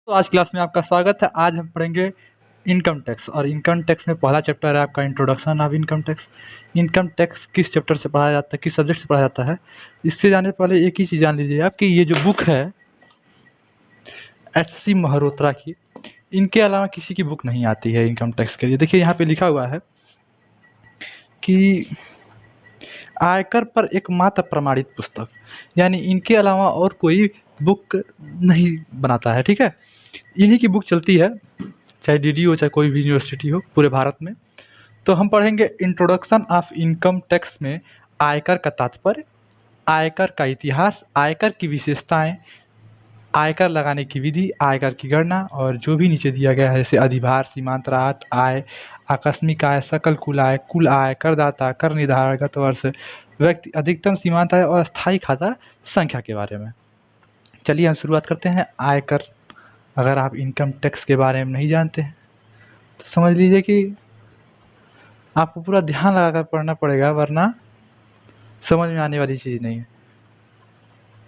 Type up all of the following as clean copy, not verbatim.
तो आज क्लास में आपका स्वागत है। आज हम पढ़ेंगे इनकम टैक्स और इनकम टैक्स में पहला चैप्टर है आपका introduction of income tax. Income tax किस चैप्टर से पढ़ाया जाता है, किस सब्जेक्ट से पढ़ाया जाता है, इससे जाने से पहले एक ही चीज़ जान लीजिए आप कि ये जो बुक है एच.सी. मल्होत्रा की, इनके अलावा किसी की बुक नहीं आती है इनकम टैक्स के लिए। देखिए यहाँ पे लिखा हुआ है कि आयकर पर एकमात्र प्रमाणित पुस्तक, यानी इनके अलावा और कोई बुक नहीं बनाता है। ठीक है, इन्हीं की बुक चलती है, चाहे डी हो चाहे कोई भी यूनिवर्सिटी हो पूरे भारत में। तो हम पढ़ेंगे इंट्रोडक्शन ऑफ इनकम टैक्स में आयकर का तात्पर्य, आयकर का इतिहास, आयकर की विशेषताएं, आयकर लगाने की विधि, आयकर की गणना और जो भी नीचे दिया गया है जैसे अधिभार, सीमांत राहत, आय, आकस्मिक आय, सकल कुल आय, करदाता, कर निर्धारण, गत वर्ष, व्यक्ति अधिकतम सीमांत आय और स्थायी खाता संख्या के बारे में। चलिए हम शुरुआत करते हैं। आयकर, अगर आप इनकम टैक्स के बारे में नहीं जानते हैं तो समझ लीजिए कि आपको पूरा ध्यान लगाकर पढ़ना पड़ेगा, वरना समझ में आने वाली चीज़ नहीं है।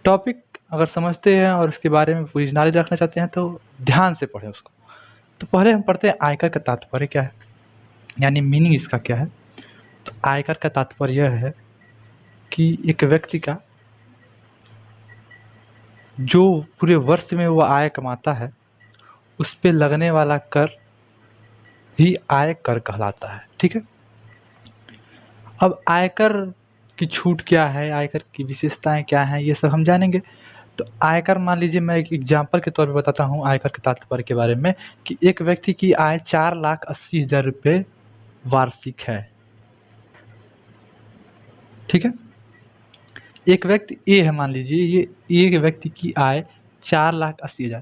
टॉपिक अगर समझते हैं और उसके बारे में पूरी नॉलेज रखना चाहते हैं तो ध्यान से पढ़ें उसको। तो पहले हम पढ़ते हैं आयकर का तात्पर्य क्या है, यानी मीनिंग इसका क्या है। तो आयकर का तात्पर्य यह है कि एक व्यक्ति का जो पूरे वर्ष में वो आय कमाता है उस पे लगने वाला कर ही आय कर कहलाता है। ठीक है, अब आयकर की छूट क्या है, आयकर की विशेषताएं क्या हैं, ये सब हम जानेंगे। तो आयकर, मान लीजिए मैं एक एग्जांपल के तौर पे बताता हूँ आयकर के तात्पर्य के बारे में कि एक व्यक्ति की आय 4,80,000 रुपये वार्षिक है। ठीक है, एक व्यक्ति ए है, मान लीजिए ये एक व्यक्ति की आय 4,80,000,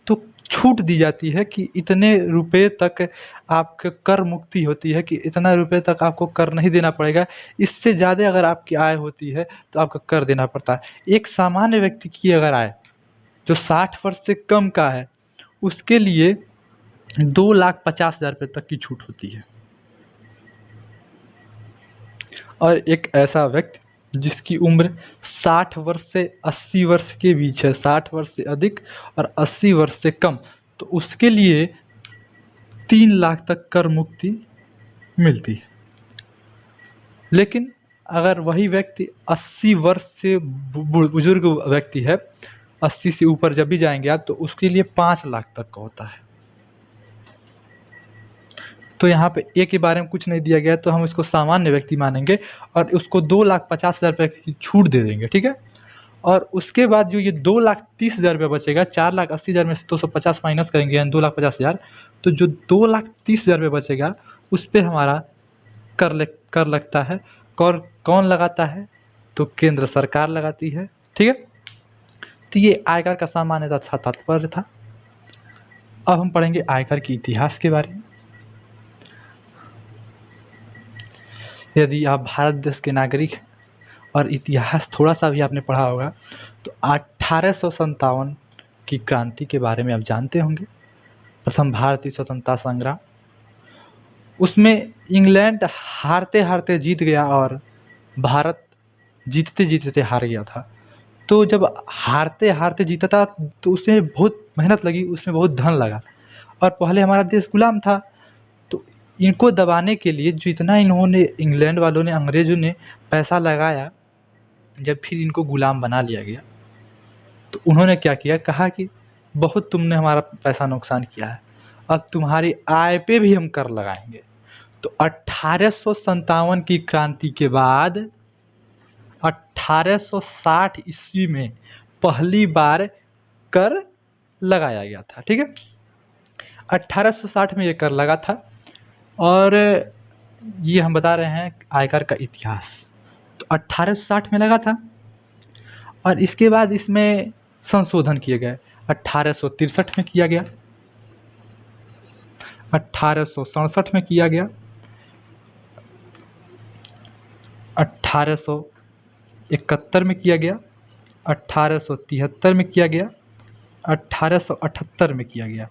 तो छूट दी जाती है कि इतने रुपए तक आपके कर मुक्ति होती है, कि इतना रुपए तक आपको कर नहीं देना पड़ेगा। इससे ज़्यादा अगर आपकी आय होती है तो आपको कर देना पड़ता है। एक सामान्य व्यक्ति की अगर आय जो 60 वर्ष से कम का है उसके लिए 2,50,000 रुपये तक की छूट होती है। और एक ऐसा व्यक्ति जिसकी उम्र 60 वर्ष से 80 वर्ष के बीच है, 60 वर्ष से अधिक और 80 वर्ष से कम, तो उसके लिए 3 लाख तक कर मुक्ति मिलती है। लेकिन अगर वही व्यक्ति 80 वर्ष से बुजुर्ग व्यक्ति है, 80 से ऊपर जब भी जाएंगे आप, तो उसके लिए 5 लाख तक का होता है। तो यहाँ पे ए के बारे में कुछ नहीं दिया गया, तो हम इसको सामान्य व्यक्ति मानेंगे और उसको 2,50,000 रुपये की छूट दे देंगे। ठीक है, और उसके बाद जो ये 2,30,000 रुपये बचेगा, 4,80,000 में से 250 माइनस करेंगे यानी 2,50,000, तो जो 2,30,000 रुपये बचेगा उस पर हमारा कर लगता है। कर कौन लगाता है? तो केंद्र सरकार लगाती है। ठीक है, तो ये आयकर का सामान्यतः अच्छा तात्पर्य था। अब हम पढ़ेंगे आयकर के इतिहास के बारे में। यदि आप भारत देश के नागरिक हैं और इतिहास थोड़ा सा भी आपने पढ़ा होगा तो 1857 की क्रांति के बारे में आप जानते होंगे। प्रथम भारतीय स्वतंत्रता संग्राम, उसमें इंग्लैंड हारते हारते जीत गया और भारत जीतते जीतते हार गया था। तो जब हारते हारते जीता था तो उसमें बहुत मेहनत लगी, उसमें बहुत धन लगा, और पहले हमारा देश गुलाम था। तो इनको दबाने के लिए जितना इन्होंने, इंग्लैंड वालों ने, अंग्रेज़ों ने पैसा लगाया, जब फिर इनको गुलाम बना लिया गया तो उन्होंने क्या किया, कहा कि बहुत तुमने हमारा पैसा नुकसान किया है, अब तुम्हारी आय पे भी हम कर लगाएंगे। तो 1857 की क्रांति के बाद 1860 ईस्वी में पहली बार कर लगाया गया था। ठीक है, 1860 में ये कर लगा था। और ये हम बता रहे हैं आयकर का इतिहास। तो 1860 में लगा था और इसके बाद इसमें संशोधन किए गए। 1863 में किया गया, 1867 में किया गया, 1871 में किया गया, 1873 में किया गया, 1878 में किया गया।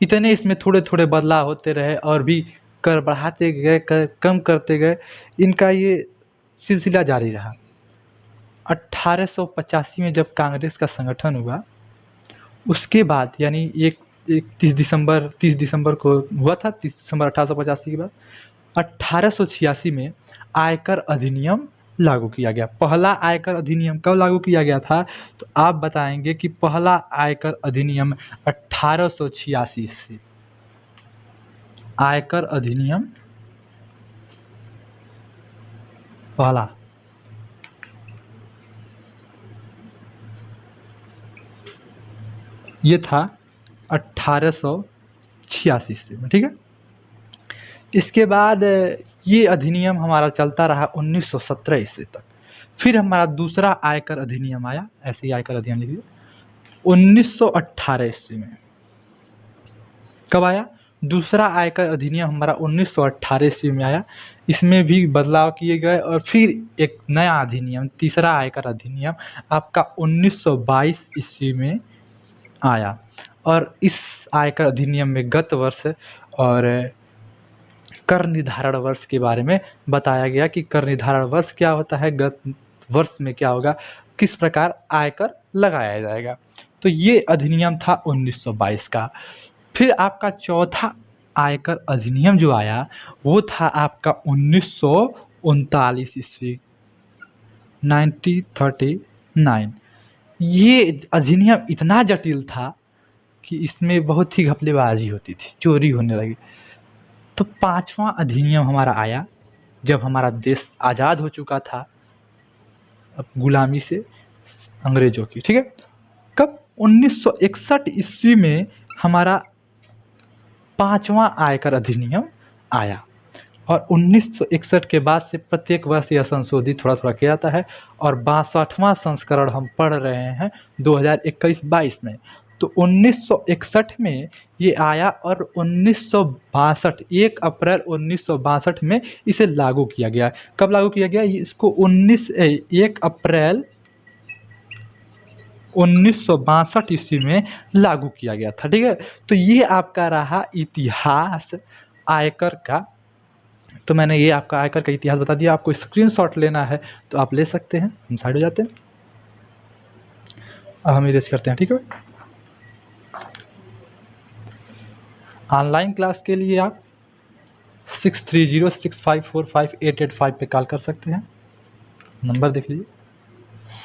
इतने इसमें थोड़े थोड़े बदलाव होते रहे और भी कर बढ़ाते गए, कर कम करते गए, इनका ये सिलसिला जारी रहा। 1885 में जब कांग्रेस का संगठन हुआ उसके बाद यानी एक 30 दिसंबर को हुआ था, 30 दिसंबर 1885 के बाद 1886 में आयकर अधिनियम लागू किया गया। पहला आयकर अधिनियम कब लागू किया गया था? तो आप बताएंगे कि पहला आयकर अधिनियम 1886 से। आयकर अधिनियम पहला ये था 1886 से, ठीक है। इसके बाद ये अधिनियम हमारा चलता रहा 1917 ईस्वी तक। फिर हमारा दूसरा आयकर अधिनियम आया, ऐसे ही आयकर अधिनियम लिखिए, 1918 ईस्वी में। कब आया? दूसरा आयकर अधिनियम हमारा 1918 ईस्वी में आया। इसमें भी बदलाव किए गए और फिर एक नया अधिनियम, तीसरा आयकर अधिनियम आपका 1922 ईस्वी में आया। और इस आयकर अधिनियम में गत वर्ष और कर निर्धारण वर्ष के बारे में बताया गया कि कर निर्धारण वर्ष क्या होता है, गत वर्ष में क्या होगा, किस प्रकार आयकर लगाया जाएगा। तो ये अधिनियम था 1922 का। फिर आपका चौथा आयकर अधिनियम जो आया वो था आपका 1939 ईस्वी, 1939। ये अधिनियम इतना जटिल था कि इसमें बहुत ही घपलेबाजी होती थी, चोरी होने लगी। तो पांचवा अधिनियम हमारा आया जब हमारा देश आज़ाद हो चुका था अब गुलामी से अंग्रेजों की, ठीक है। कब? 1961 ईस्वी में हमारा पांचवा आयकर अधिनियम आया। और 1961 के बाद से प्रत्येक वर्ष यह संशोधित थोड़ा थोड़ा किया जाता है और 62वां संस्करण हम पढ़ रहे हैं 2021-22 में। तो 1961 में ये आया और 1962 1 अप्रैल 1962 में इसे लागू किया गया। कब लागू किया गया? इसको 1 अप्रैल 1962 ईस्वी में लागू किया गया था, ठीक है। तो ये आपका रहा इतिहास आयकर का। तो मैंने ये आपका आयकर का इतिहास बता दिया। आपको स्क्रीनशॉट लेना है तो आप ले सकते हैं। हम साइड हो जाते हैं, अब हम इरेज करते हैं, ठीक है। ऑनलाइन क्लास के लिए आप 6306545885 पे कॉल कर सकते हैं। नंबर देख लीजिए,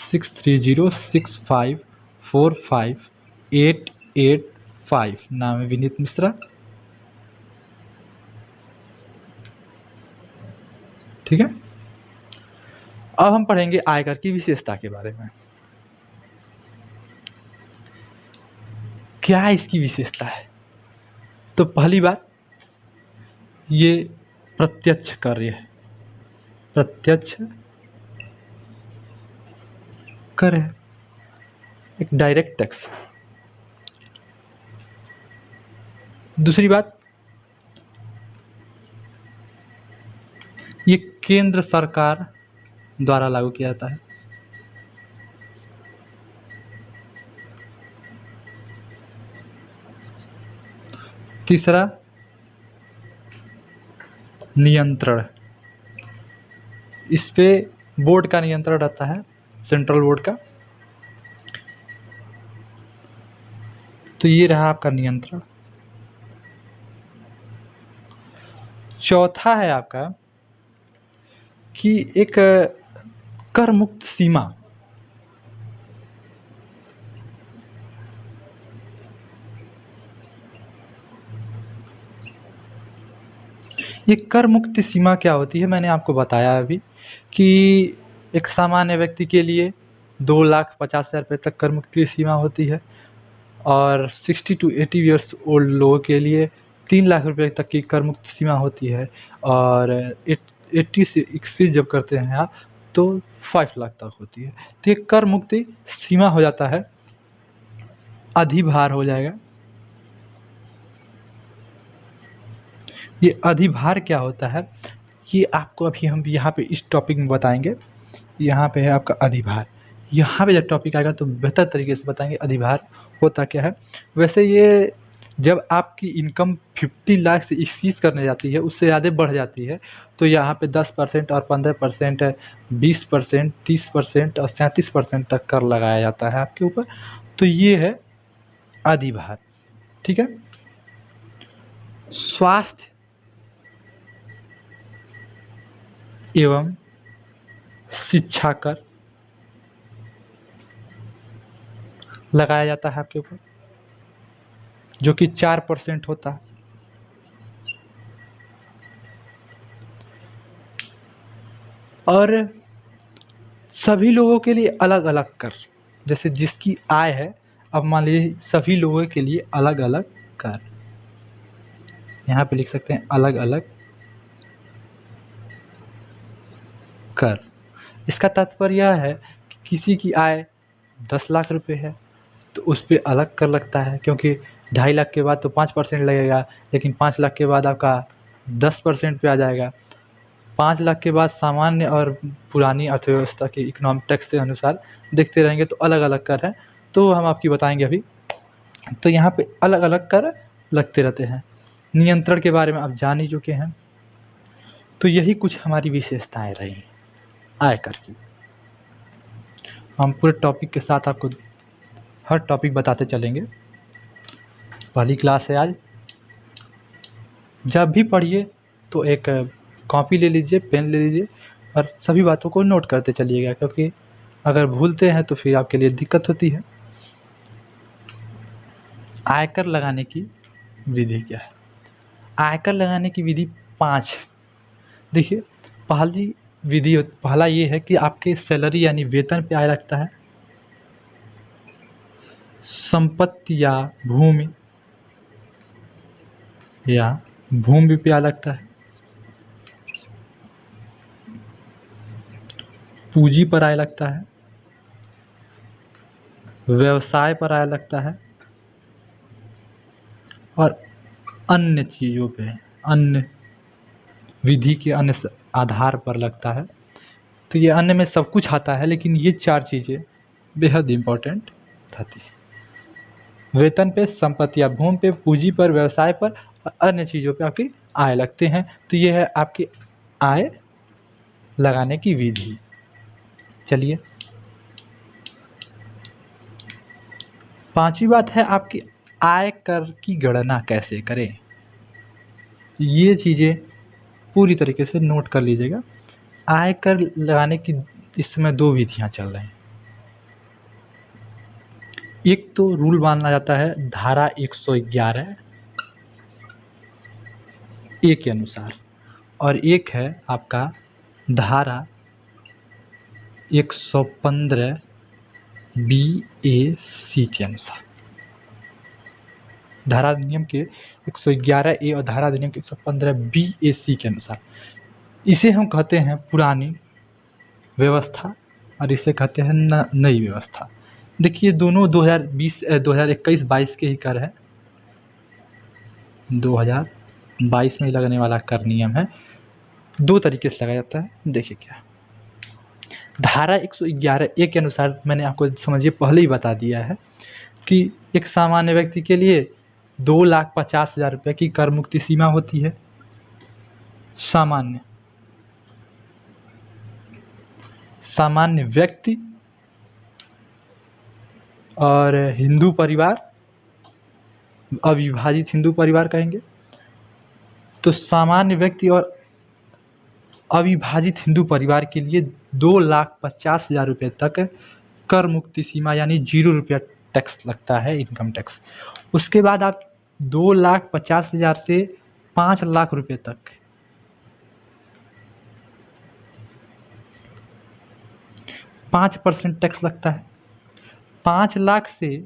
6306545885। नाम है विनीत मिश्रा, ठीक है। अब हम पढ़ेंगे आयकर की विशेषता के बारे में। क्या इसकी विशेषता है? तो पहली बात, ये प्रत्यक्ष कार्य है, प्रत्यक्ष कर है, एक डायरेक्ट टैक्स। दूसरी बात, ये केंद्र सरकार द्वारा लागू किया जाता है। तीसरा, नियंत्रण, इस पे बोर्ड का नियंत्रण रहता है, सेंट्रल बोर्ड का। तो ये रहा आपका नियंत्रण। चौथा है आपका कि एक कर मुक्त सीमा, ये कर मुक्ति सीमा क्या होती है मैंने आपको बताया अभी कि एक सामान्य व्यक्ति के लिए 2,50,000 रुपये तक कर मुक्ति सीमा होती है और 60 to 80 ईयर्स ओल्ड लोगों के लिए 3 लाख रुपये तक की कर मुक्त सीमा होती है और 80 से एक्सीड जब करते हैं आप तो 5 लाख तक होती है। तो ये कर मुक्ति सीमा हो जाता है, अधिभार हो जाएगा। ये अधिभार क्या होता है ये आपको अभी हम यहाँ पे इस टॉपिक में बताएंगे। यहाँ पे है आपका अधिभार, यहाँ पे जब टॉपिक आएगा तो बेहतर तरीके से बताएंगे अधिभार होता क्या है। वैसे ये जब आपकी इनकम 50 लाख से एक्सीड करने जाती है, उससे ज़्यादा बढ़ जाती है, तो यहाँ पे 10% और 15%, 20%, 30% और 37% तक कर लगाया जाता है आपके ऊपर। तो ये है अधिभार, ठीक है। स्वास्थ्य एवं शिक्षा कर लगाया जाता है आपके ऊपर, जो कि 4% होता है। और सभी लोगों के लिए अलग अलग कर, जैसे जिसकी आय है, अब मान लीजिए सभी लोगों के लिए अलग अलग कर, यहाँ पे लिख सकते हैं अलग अलग कर। इसका तात्पर्य यह है कि किसी की आय 10 लाख रुपए है तो उस पर अलग कर लगता है, क्योंकि 2.5 लाख के बाद तो 5% लगेगा, लेकिन 5 लाख के बाद आपका 10% पे आ जाएगा। 5 लाख के बाद सामान्य और पुरानी अर्थव्यवस्था के इकोनॉमिक टैक्स के अनुसार देखते रहेंगे तो अलग अलग कर है, तो हम आपकी बताएंगे अभी। तो यहाँ पे अलग अलग कर लगते रहते हैं। नियंत्रण के बारे में आप जान ही चुके हैं। तो यही कुछ हमारी विशेषताएं रही आयकर की। हम पूरे टॉपिक के साथ आपको हर टॉपिक बताते चलेंगे। पहली क्लास है आज, जब भी पढ़िए तो एक कॉपी ले लीजिए, पेन ले लीजिए और सभी बातों को नोट करते चलिएगा, क्योंकि अगर भूलते हैं तो फिर आपके लिए दिक्कत होती है। आयकर लगाने की विधि क्या है? आयकर लगाने की विधि 5। देखिए, पहला ये है कि आपके सैलरी यानी वेतन पे आय लगता है, संपत्ति या भूमि पे आय लगता है, पूंजी पर आय लगता है, व्यवसाय पर आय लगता है और अन्य चीज़ों पे, अन्य विधि के अन्य आधार पर लगता है। तो ये अन्य में सब कुछ आता है, लेकिन ये 4 चीज़ें बेहद इम्पोर्टेंट रहती है। वेतन पे, संपत्ति या भूमि पे, पूंजी पर, व्यवसाय पर और अन्य चीज़ों पे आपकी आय लगते हैं। तो ये है आपकी आय लगाने की विधि। चलिए, 5वीं बात है आपकी आय कर की गणना कैसे करें। ये चीज़ें पूरी तरीके से नोट कर लीजिएगा। आय कर लगाने की इस समय 2 विधियाँ चल रही हैं। एक तो रूल माना जाता है धारा 111 ए के अनुसार, और एक है आपका धारा 115 BAC के अनुसार। धारा अधिनियम के 111 ए और धारा अधिनियम के 115 BAC के अनुसार इसे हम कहते हैं पुरानी व्यवस्था और इसे कहते हैं नई व्यवस्था। देखिए, दोनों 2021-22 के ही कर है, 2022 में लगने वाला कर नियम है। 2 तरीके से लगाया जाता है। देखिए क्या, धारा 111 ए के अनुसार मैंने आपको समझिए पहले ही बता दिया है कि एक सामान्य व्यक्ति के लिए 2,50,000 रुपये की कर मुक्ति सीमा होती है। सामान्य व्यक्ति और हिंदू परिवार, अविभाजित हिंदू परिवार कहेंगे तो सामान्य व्यक्ति और अविभाजित हिंदू परिवार के लिए 2,50,000 रुपये तक कर मुक्ति सीमा यानी 0 रुपया टैक्स लगता है, इनकम टैक्स। उसके बाद आप 2,50,000 से 5 लाख रुपये तक 5% टैक्स लगता है। 5 लाख से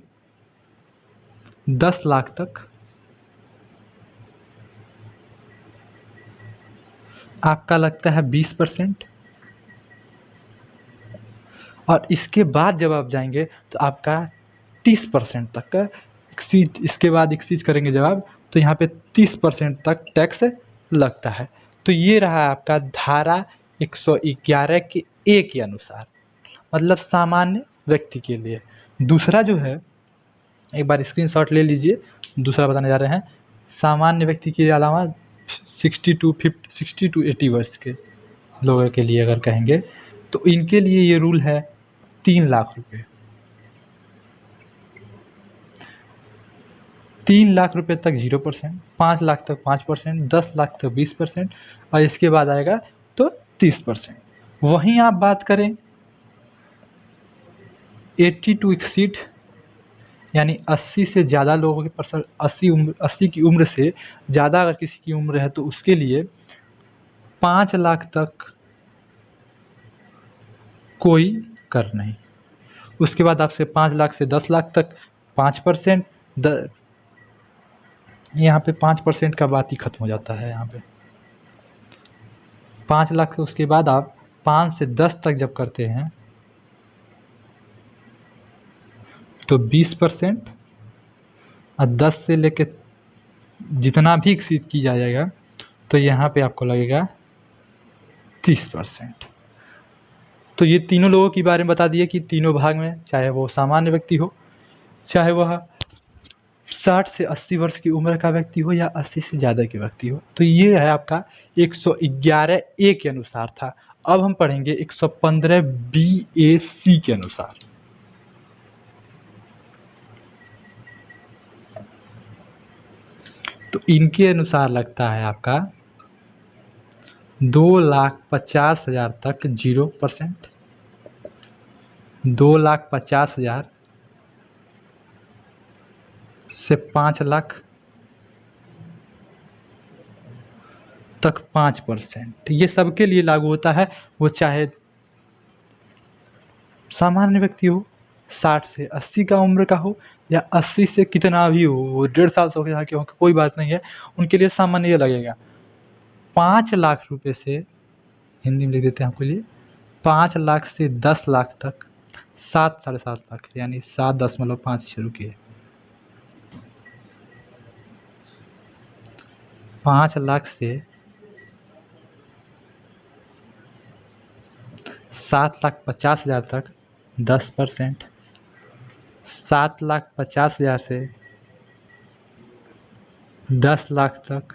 10 लाख तक आपका लगता है 20%। और इसके बाद जब आप जाएंगे तो आपका 30% तक का इसके बाद एक्सीज करेंगे जब आप, तो यहाँ पे 30% तक टैक्स लगता है। तो ये रहा आपका धारा 111 के ए के अनुसार, मतलब सामान्य व्यक्ति के लिए। दूसरा जो है, एक बार स्क्रीनशॉट ले लीजिए, दूसरा बताने जा रहे हैं। सामान्य व्यक्ति के अलावा 60 to 80 वर्ष के लोगों के लिए अगर कहेंगे तो इनके लिए ये रूल है 3 लाख रुपए। 3 लाख रुपए तक 0%, 5 लाख तक 5%, 10 लाख तक 20% और इसके बाद आएगा तो 30%। वहीं आप बात करें 80 टू एक्सीड यानी 80 से ज़्यादा लोगों के परसेंट 80 की उम्र से ज़्यादा अगर किसी की उम्र है तो उसके लिए 5 लाख तक कोई कर नहीं। उसके बाद आपसे 5 लाख से 10 लाख तक 5%, यहाँ पे 5% का बात ही खत्म हो जाता है। यहाँ पे 5 लाख, उसके बाद आप 5 से 10 तक जब करते हैं तो 20%, और 10 से लेके जितना भी एक्सीड की जाएगा तो यहाँ पे आपको लगेगा 30%। तो ये तीनों लोगों के बारे में बता दिए कि तीनों भाग में, चाहे वो सामान्य व्यक्ति हो, चाहे वह 60 से 80 वर्ष की उम्र का व्यक्ति हो या 80 से ज़्यादा की व्यक्ति हो। तो ये है आपका 111A के अनुसार था। अब हम पढ़ेंगे 115BAC के अनुसार। तो इनके अनुसार लगता है आपका 2,50,000 तक 0%, 2,50,000 से 5 लाख तक 5%। ये सबके लिए लागू होता है, वो चाहे सामान्य व्यक्ति हो, 60 से 80 का उम्र का हो, या 80 से कितना भी हो, वो 1.5 साल से हो गया कि कोई बात नहीं है, उनके लिए सामान्य ये लगेगा। 5 लाख रुपए से, हिंदी में लिख देते हैं आपके लिए, 5 लाख से 10 लाख तक 7 साढ़े 7 लाख यानी 7.56 रुपये। 5 लाख से 7,50,000 तक 10%, 7,50,000 से 10 लाख तक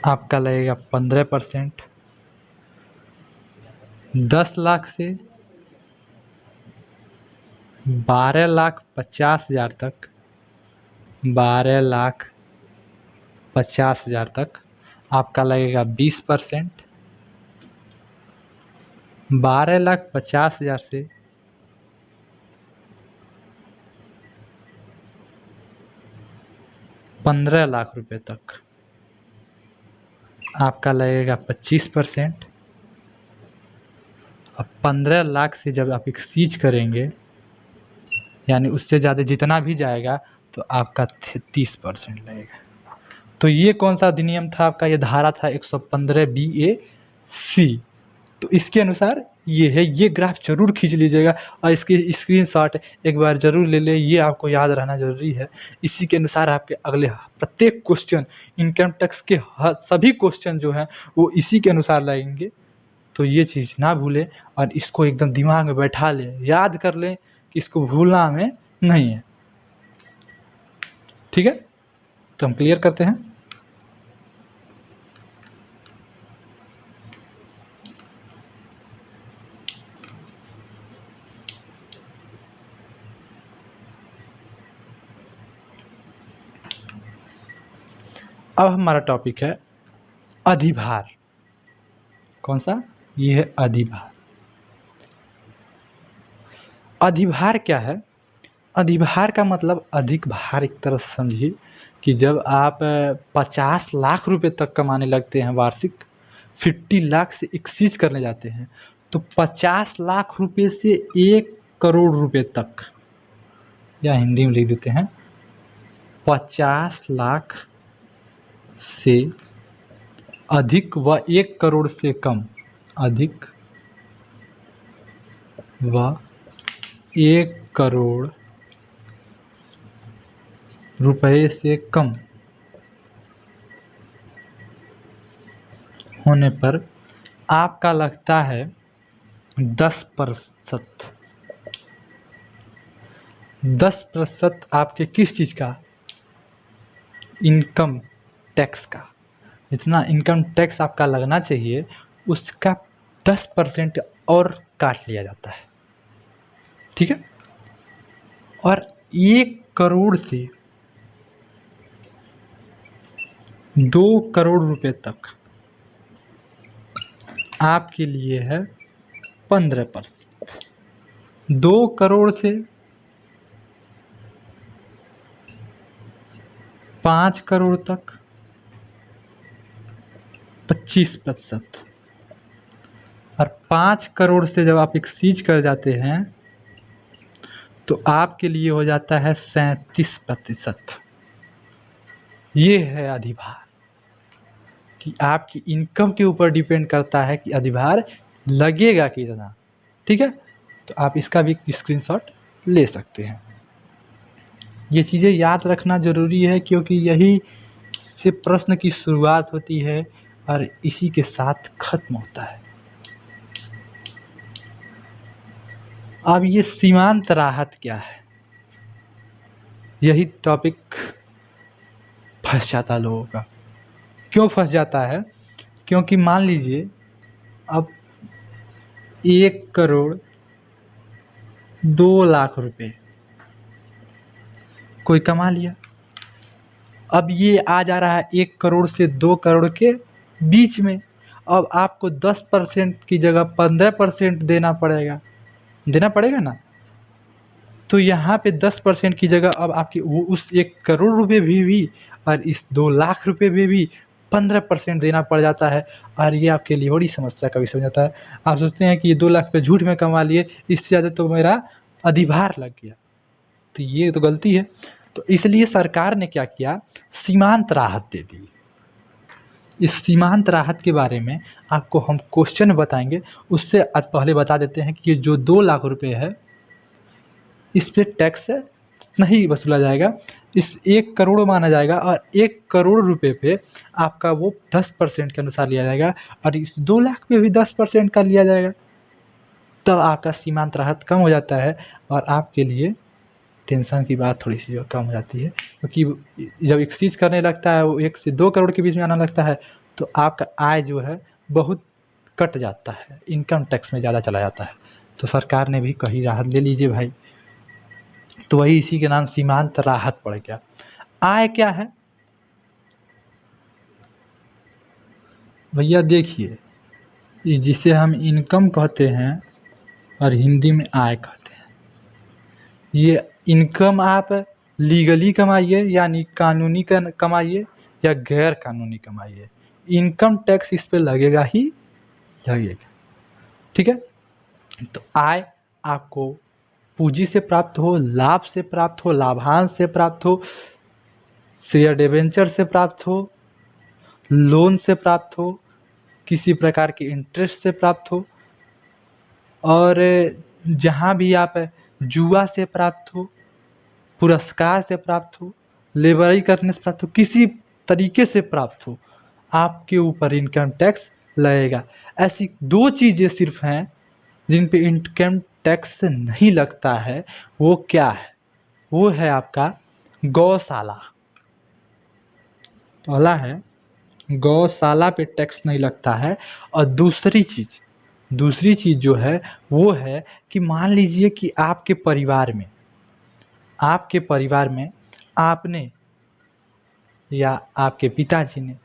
15%, 10 लाख से 12,50,000 तक 12,50,000 तक आपका लगेगा 20%, 12,50,000 से 15 लाख रुपए तक आपका लगेगा 25%। अब 15 लाख से जब आप एक्सीड करेंगे यानी उससे ज़्यादा जितना भी जाएगा तो आपका 30% लगेगा। तो ये कौन सा अधिनियम था आपका, ये धारा था 115BAC। तो इसके अनुसार ये है, ये ग्राफ जरूर खींच लीजिएगा और इसकी स्क्रीनशॉट एक बार जरूर ले लें, ये आपको याद रहना जरूरी है। इसी के अनुसार आपके अगले प्रत्येक क्वेश्चन, इनकम टैक्स के सभी क्वेश्चन जो हैं वो इसी के अनुसार लगेंगे। तो ये चीज़ ना भूलें और इसको एकदम दिमाग में बैठा लें, याद कर लें कि इसको भूलना हमें नहीं है। ठीक है, तो हम क्लियर करते हैं। अब हमारा टॉपिक है अधिभार। कौन सा? ये है अधिभार। अधिभार क्या है? अधिभार का मतलब अधिक भार, एक तरह से समझिए कि जब आप 50 लाख रुपए तक कमाने लगते हैं वार्षिक, 50 लाख से एक्सीड करने जाते हैं, तो 50 लाख रुपए से 1 करोड़ रुपए तक, या हिंदी में लिख देते हैं 50 लाख से अधिक व 1 करोड़ से कम, अधिक व 1 करोड़ रुपए से कम होने पर आपका लगता है 10%। 10% आपके किस चीज़ का? इनकम टैक्स का। जितना इनकम टैक्स आपका लगना चाहिए उसका 10% और काट लिया जाता है, ठीक है। और 1 करोड़ से 2 करोड़ रुपए तक आपके लिए है 15%। 2 करोड़ से 5 करोड़ तक 25%, और 5 करोड़ से जब आप एक्सीज कर जाते हैं तो आपके लिए हो जाता है 37%। ये है अधिभार, कि आपकी इनकम के ऊपर डिपेंड करता है कि अधिभार लगेगा कितना, ठीक है। तो आप इसका भी स्क्रीनशॉट ले सकते हैं। ये चीज़ें याद रखना ज़रूरी है, क्योंकि यही से प्रश्न की शुरुआत होती है और इसी के साथ खत्म होता है। अब ये सीमांत राहत क्या है, यही टॉपिक फंस जाता है लोगों का। क्यों फंस जाता है? क्योंकि मान लीजिए अब 1 करोड़ 2 लाख रुपए कोई कमा लिया। अब ये आ जा रहा है 1 करोड़ से 2 करोड़ के बीच में। अब आपको 10% की जगह 15% देना पड़ेगा ना। तो यहाँ पे 10% की जगह अब आपकी उस 1 करोड़ रुपए भी और इस 2 लाख रुपए में भी 15% देना पड़ जाता है, और ये आपके लिए बड़ी समस्या का विषय हो जाता है। आप सोचते हैं कि ये 2 लाख रुपये झूठ में कमा लिए, इससे ज़्यादा तो मेरा अधिभार लग गया, तो ये तो गलती है। तो इसलिए सरकार ने क्या किया, सीमांत राहत दे दी। इस सीमांत राहत के बारे में आपको हम क्वेश्चन बताएंगे, उससे पहले बता देते हैं कि ये जो 2 लाख रुपए है इस पे टैक्स नहीं वसूला जाएगा, इस 1 करोड़ माना जाएगा, और 1 करोड़ रुपए पे आपका वो 10% के अनुसार लिया जाएगा, और इस 2 लाख पे भी 10% का लिया जाएगा। तब आपका सीमांत राहत कम हो जाता है और आपके लिए टेंशन की बात थोड़ी सी कम हो जाती है, क्योंकि जब एक्सीज करने लगता है, वो 1 से 2 करोड़ के बीच में आने लगता है, तो आपका आय जो है बहुत कट जाता है, इनकम टैक्स में ज़्यादा चला जाता है। तो सरकार ने भी कही राहत ले लीजिए भाई, तो वही इसी के नाम सीमांत राहत पड़ गया। आय क्या है भैया? देखिए, जिसे हम इनकम कहते हैं और हिंदी में आय कहते हैं। ये इनकम आप लीगली कमाइए यानी कानूनी कमाइए या गैर कानूनी कमाइए, इनकम टैक्स इस पे लगेगा ही लगेगा, ठीक है। तो आय आपको पूंजी से प्राप्त हो, लाभ से प्राप्त हो, लाभांश से प्राप्त हो, शेयर डिबेंचर से प्राप्त हो, लोन से प्राप्त हो, किसी प्रकार के इंटरेस्ट से प्राप्त हो, और जहाँ भी आप जुआ से प्राप्त हो, पुरस्कार से प्राप्त हो, लेबरई करने से प्राप्त हो, किसी तरीके से प्राप्त हो, आपके ऊपर इनकम टैक्स लगेगा। ऐसी 2 चीज़ें सिर्फ हैं जिन पे इनकम टैक्स नहीं लगता है। वो क्या है? वो है आपका गौशाला। पहला है गौशाला पे टैक्स नहीं लगता है, और दूसरी चीज़ जो है वो है कि मान लीजिए कि आपके परिवार में आपने या आपके पिताजी ने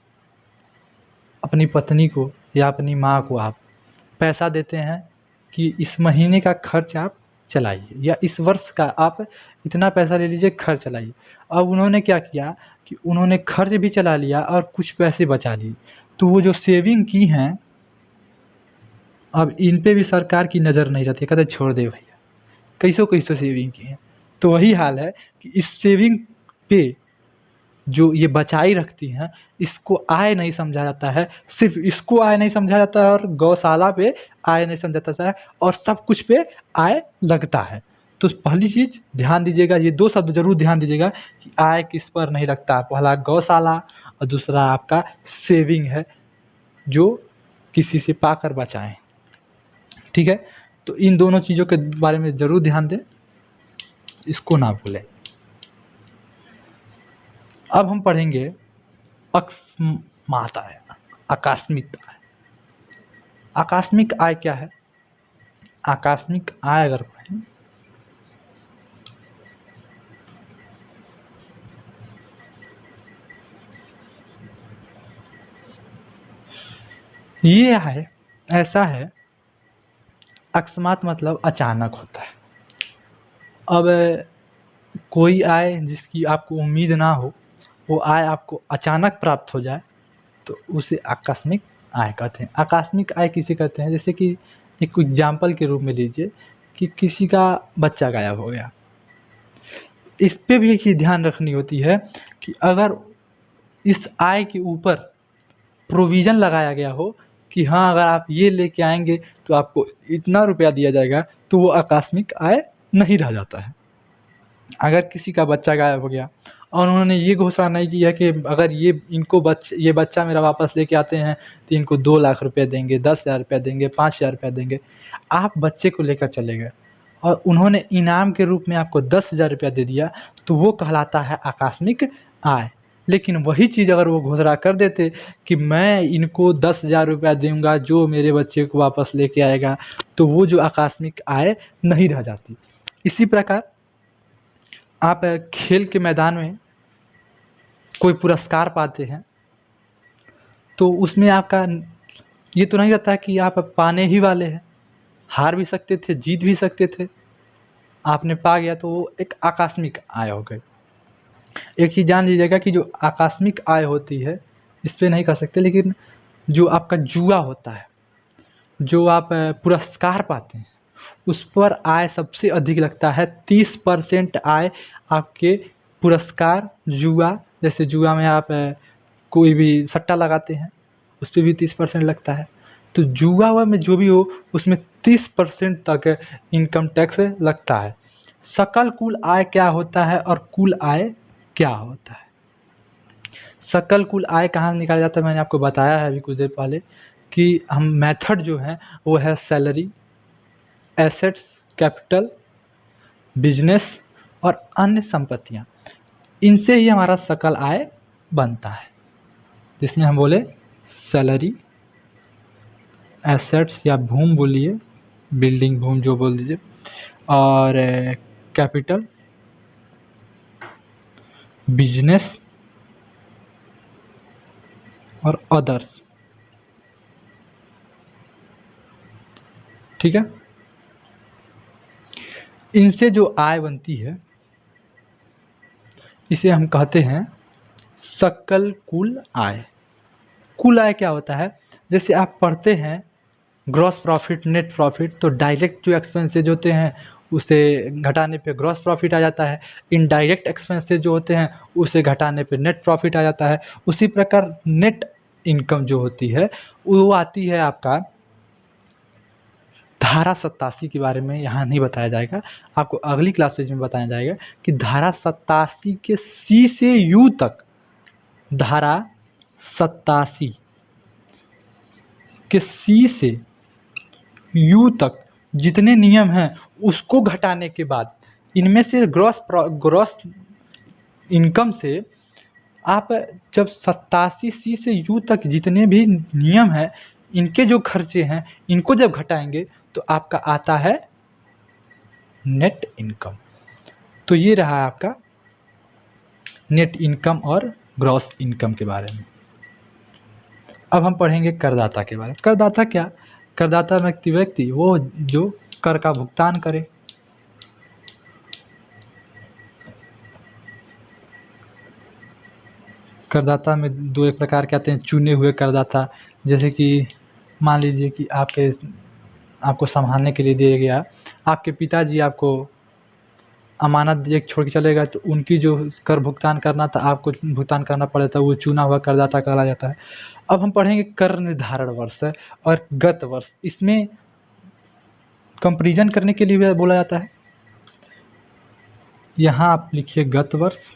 अपनी पत्नी को या अपनी माँ को आप पैसा देते हैं कि इस महीने का खर्च आप चलाइए, या इस वर्ष का आप इतना पैसा ले लीजिए, खर्च चलाइए। अब उन्होंने क्या किया कि उन्होंने खर्च भी चला लिया और कुछ पैसे बचा लिए, तो वो जो सेविंग की हैं अब इन पे भी सरकार की नज़र नहीं रहती, कहते छोड़ दे भैया, कैसों सेविंग की हैं। तो वही हाल है कि इस सेविंग पे जो ये बचाई रखती हैं, इसको आय नहीं समझा जाता है, सिर्फ इसको आय नहीं समझा जाता है, और गौशाला पे आय नहीं समझा जाता है, और सब कुछ पे आय लगता है। तो पहली चीज़ ध्यान दीजिएगा, ये 2 शब्द जरूर ध्यान दीजिएगा कि आय किस पर नहीं लगता है। पहला गौशाला और दूसरा आपका सेविंग है जो किसी से पाकर बचाएं, ठीक है। तो इन दोनों चीज़ों के बारे में ज़रूर ध्यान दें, इसको ना भूलें। अब हम पढ़ेंगे अकस्मात आय, आकस्मिक आय। आकस्मिक आय क्या है? आकस्मिक आय अगर पढ़ें, ये है ऐसा है, अकस्मात मतलब अचानक होता है। अब कोई आय जिसकी आपको उम्मीद ना हो, वो आय आपको अचानक प्राप्त हो जाए तो उसे आकस्मिक आय कहते हैं। आकस्मिक आय किसे कहते हैं? जैसे कि एक एग्जाम्पल के रूप में लीजिए कि किसी का बच्चा गायब हो गया। इस पे भी एक चीज़ ध्यान रखनी होती है कि अगर इस आय के ऊपर प्रोविज़न लगाया गया हो कि हाँ, अगर आप ये लेके आएँगे तो आपको इतना रुपया दिया जाएगा, तो वो आकस्मिक आय नहीं रह जाता है। अगर किसी का बच्चा गायब हो गया और उन्होंने ये घोषणा नहीं किया कि अगर ये बच्चा मेरा वापस लेके आते हैं तो इनको 2 लाख रुपए देंगे, 10,000 रुपया देंगे, 5,000 रुपया देंगे। आप बच्चे को लेकर चले गए और उन्होंने इनाम के रूप में आपको 10,000 रुपया दे दिया, तो वो कहलाता है आकस्मिक आय। लेकिन वही चीज़ अगर वो घोषणा कर देते कि मैं इनको 10,000 रुपया दूँगा जो मेरे बच्चे को वापस लेके आएगा, तो वो जो आकस्मिक आय नहीं रह जाती। इसी प्रकार आप खेल के मैदान में कोई पुरस्कार पाते हैं, तो उसमें आपका ये तो नहीं रहता है कि आप पाने ही वाले हैं, हार भी सकते थे, जीत भी सकते थे। आपने पा गया तो वो एक आकस्मिक आय हो गई। एक चीज़ जान लीजिएगा कि जो आकस्मिक आय होती है, इस पे नहीं कह सकते, लेकिन जो आपका जुआ होता है, जो आप पुरस्कार पाते हैं, उस पर आय सबसे अधिक लगता है। 30% आय आपके पुरस्कार, जुआ, जैसे जुआ में आप कोई भी सट्टा लगाते हैं, उस पे भी 30% लगता है। तो जुआ हुआ में जो भी हो, उसमें 30% तक इनकम टैक्स लगता है। सकल कुल आय क्या होता है और कुल आय क्या होता है? सकल कुल आय कहाँ से निकाला जाता है, मैंने आपको बताया है अभी कुछ देर पहले कि हम मेथड जो है वो है सैलरी, एसेट्स, कैपिटल, बिजनेस और अन्य संपत्तियाँ। इनसे ही हमारा सकल आय बनता है, जिसमें हम बोले सैलरी, एसेट्स या भूमि बोलिए, बिल्डिंग भूमि जो बोल दीजिए, और कैपिटल, बिजनेस और अदर्स। ठीक है, इनसे जो आय बनती है इसे हम कहते हैं सकल कुल आय। कुल आय क्या होता है? जैसे आप पढ़ते हैं ग्रॉस प्रॉफिट, नेट प्रॉफिट, तो डायरेक्ट जो एक्सपेंसेज होते हैं उसे घटाने पे ग्रॉस प्रॉफिट आ जाता है। इनडायरेक्ट एक्सपेंसेज जो होते हैं उसे घटाने पे नेट प्रॉफिट आ जाता है। उसी प्रकार नेट इनकम जो होती है वो आती है आपका धारा 87 के बारे में यहाँ नहीं बताया जाएगा, आपको अगली क्लासेज में बताया जाएगा कि धारा 87 के सी से यू तक, धारा 87 के सी से यू तक जितने नियम हैं उसको घटाने के बाद इनमें से ग्रॉस इनकम से आप जब 87 सी से यू तक जितने भी नियम हैं, इनके जो खर्चे हैं, इनको जब घटाएंगे तो आपका आता है नेट इनकम। तो ये रहा आपका नेट इनकम और ग्रॉस इनकम के बारे में। अब हम पढ़ेंगे करदाता के बारे में। करदाता क्या? करदाता व्यक्ति वो जो कर का भुगतान करे। करदाता में दो एक प्रकार के आते हैं, चुने हुए करदाता, जैसे कि मान लीजिए कि आपको संभालने के लिए दिया गया, आपके पिताजी आपको अमानत दे छोड़ के चले गए, तो उनकी जो कर भुगतान करना था आपको भुगतान करना पड़ा था, वो चुना हुआ करदाता कहला जाता है। अब हम पढ़ेंगे कर निर्धारण वर्ष और गत वर्ष। इसमें कंपैरिजन करने के लिए भी बोला जाता है। यहाँ आप लिखिए गत वर्ष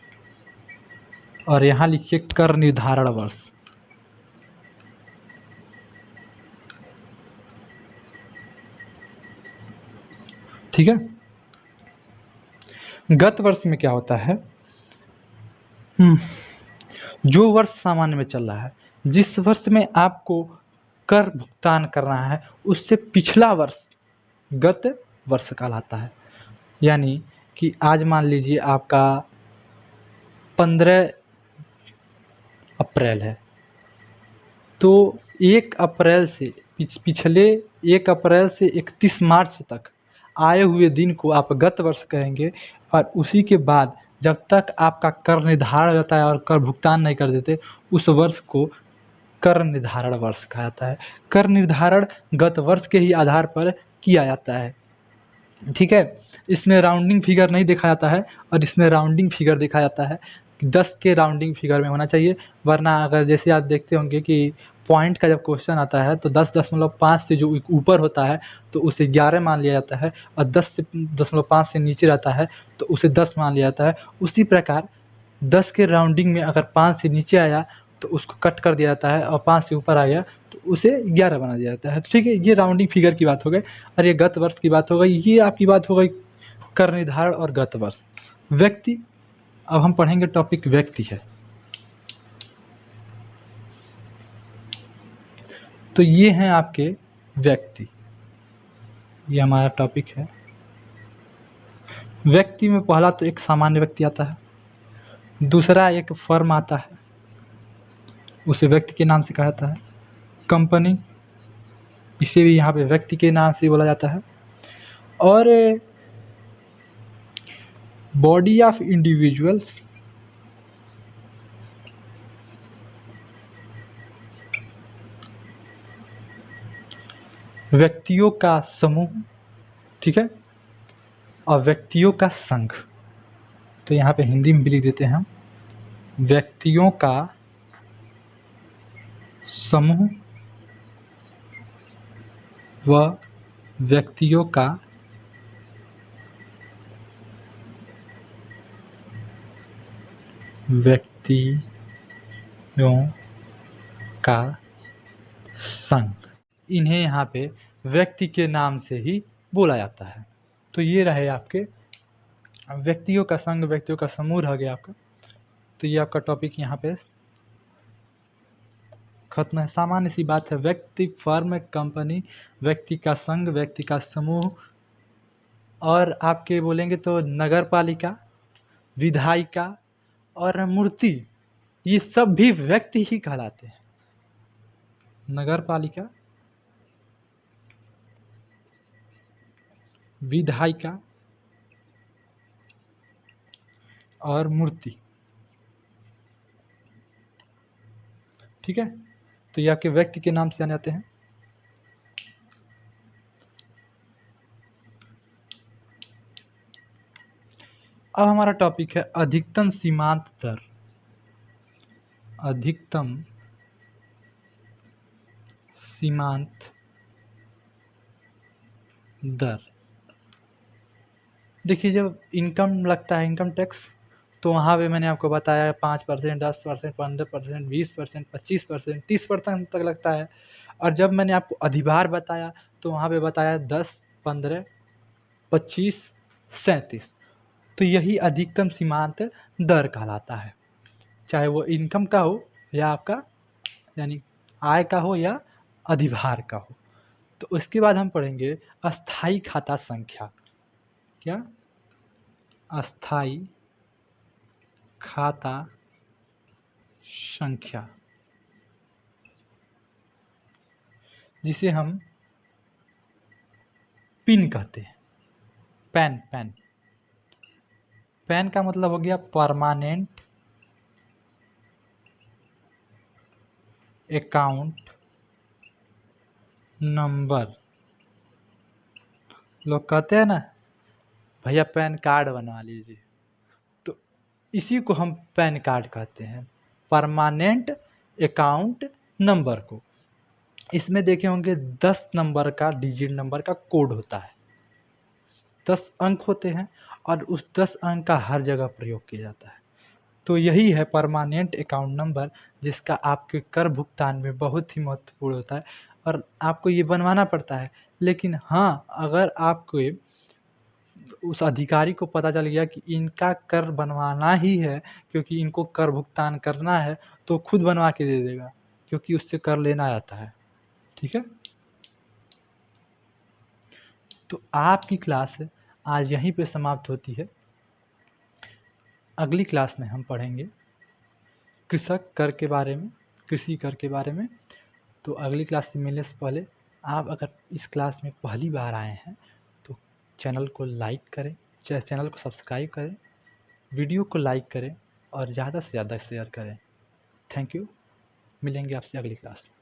और यहाँ लिखिए कर निर्धारण वर्ष। ठीक है, गत वर्ष में क्या होता है? जो वर्ष सामान्य में चल रहा है, जिस वर्ष में आपको कर भुगतान करना है, उससे पिछला वर्ष गत वर्ष कहलाता है। यानी कि आज मान लीजिए आपका 15 अप्रैल है, तो 1 अप्रैल से पिछले 1 अप्रैल से 31 मार्च तक आए हुए दिन को आप गत वर्ष कहेंगे, और उसी के बाद जब तक आपका कर निर्धारण होता है और कर भुगतान नहीं कर देते, उस वर्ष को कर निर्धारण वर्ष कहा जाता है। कर निर्धारण गत वर्ष के ही आधार पर किया जाता है, ठीक है। इसमें राउंडिंग फिगर नहीं देखा जाता है, और इसमें राउंडिंग फिगर देखा जाता है कि 10 के राउंडिंग फिगर में होना चाहिए, वरना अगर जैसे आप देखते होंगे कि पॉइंट का जब क्वेश्चन आता है तो 10.5 से जो ऊपर होता है तो उसे 11 मान लिया जाता है, और 10.5 से नीचे रहता है तो उसे 10 मान लिया जाता है। उसी प्रकार 10 के राउंडिंग में अगर 5 से नीचे आया तो उसको कट कर दिया जाता है, और 5 से ऊपर आ गया तो उसे 11 बना दिया जाता है। तो ठीक है, ये राउंडिंग फिगर की बात हो गई, और ये गत वर्ष की बात हो गई। ये आपकी बात हो गई कर निर्धारण और गत वर्ष। व्यक्ति, अब हम पढ़ेंगे टॉपिक व्यक्ति है। तो ये हैं आपके व्यक्ति, ये हमारा टॉपिक है। व्यक्ति में पहला तो एक सामान्य व्यक्ति आता है, दूसरा एक फर्म आता है, उसे व्यक्ति के नाम से कहा जाता है। कंपनी, इसे भी यहाँ पे व्यक्ति के नाम से बोला जाता है। और बॉडी ऑफ इंडिविजुअल्स, व्यक्तियों का समूह, ठीक है, और व्यक्तियों का संघ। तो यहाँ पे हिंदी में भी लिख देते हैं हम, व्यक्तियों का समूह व व्यक्तियों का संघ, इन्हें यहाँ पे व्यक्ति के नाम से ही बोला जाता है। तो ये रहे आपके व्यक्तियों का संघ, व्यक्तियों का समूह रह गया आपका। तो ये आपका टॉपिक यहाँ पे खत्म है। सामान्य सी बात है, व्यक्ति, फर्म, कंपनी, व्यक्ति का संघ, व्यक्ति का समूह, और आपके बोलेंगे तो नगर पालिका, विधायिका और मूर्ति, ये सब भी व्यक्ति ही कहलाते हैं। नगर पालिका, विधायिका और मूर्ति, ठीक है। तो ये आपके व्यक्ति के नाम से जाने जाते हैं। अब हमारा टॉपिक है अधिकतम सीमांत दर। अधिकतम सीमांत दर, देखिए जब इनकम लगता है, इनकम टैक्स, तो वहाँ पे मैंने आपको बताया 5%, 10%, 15%, 20%, 25%, 30% तक लगता है। और जब मैंने आपको अधिभार बताया तो वहाँ पे बताया 10, 15, 25, 37। तो यही अधिकतम सीमांत दर कहलाता है, चाहे वो इनकम का हो या आपका यानी आय का हो या अधिभार का हो। तो उसके बाद हम पढ़ेंगे अस्थाई खाता संख्या। क्या? अस्थाई खाता संख्या, जिसे हम पिन कहते हैं। पैन, पैन, पैन का मतलब हो गया परमानेंट अकाउंट नंबर। लोग कहते हैं ना, भैया पैन कार्ड बनवा लीजिए, तो इसी को हम पैन कार्ड कहते हैं, परमानेंट अकाउंट नंबर को। इसमें देखे होंगे 10 नंबर का, डिजिट नंबर का कोड होता है, 10 अंक होते हैं, और उस 10 अंक का हर जगह प्रयोग किया जाता है। तो यही है परमानेंट अकाउंट नंबर, जिसका आपके कर भुगतान में बहुत ही महत्वपूर्ण होता है, और आपको ये बनवाना पड़ता है। लेकिन हाँ, अगर आपको उस अधिकारी को पता चल गया कि इनका कर बनवाना ही है, क्योंकि इनको कर भुगतान करना है, तो खुद बनवा के दे देगा, क्योंकि उससे कर लेना आता है, ठीक है। तो आपकी क्लास आज यहीं पे समाप्त होती है। अगली क्लास में हम पढ़ेंगे कृषक कर के बारे में, कृषि कर के बारे में। तो अगली क्लास में मिलने से पहले आप अगर इस क्लास में पहली बार आए हैं तो चैनल को लाइक करें, चैनल को सब्सक्राइब करें, वीडियो को लाइक करें और ज़्यादा से ज़्यादा शेयर करें। Thank you. मिलेंगे आपसे अगली क्लास में।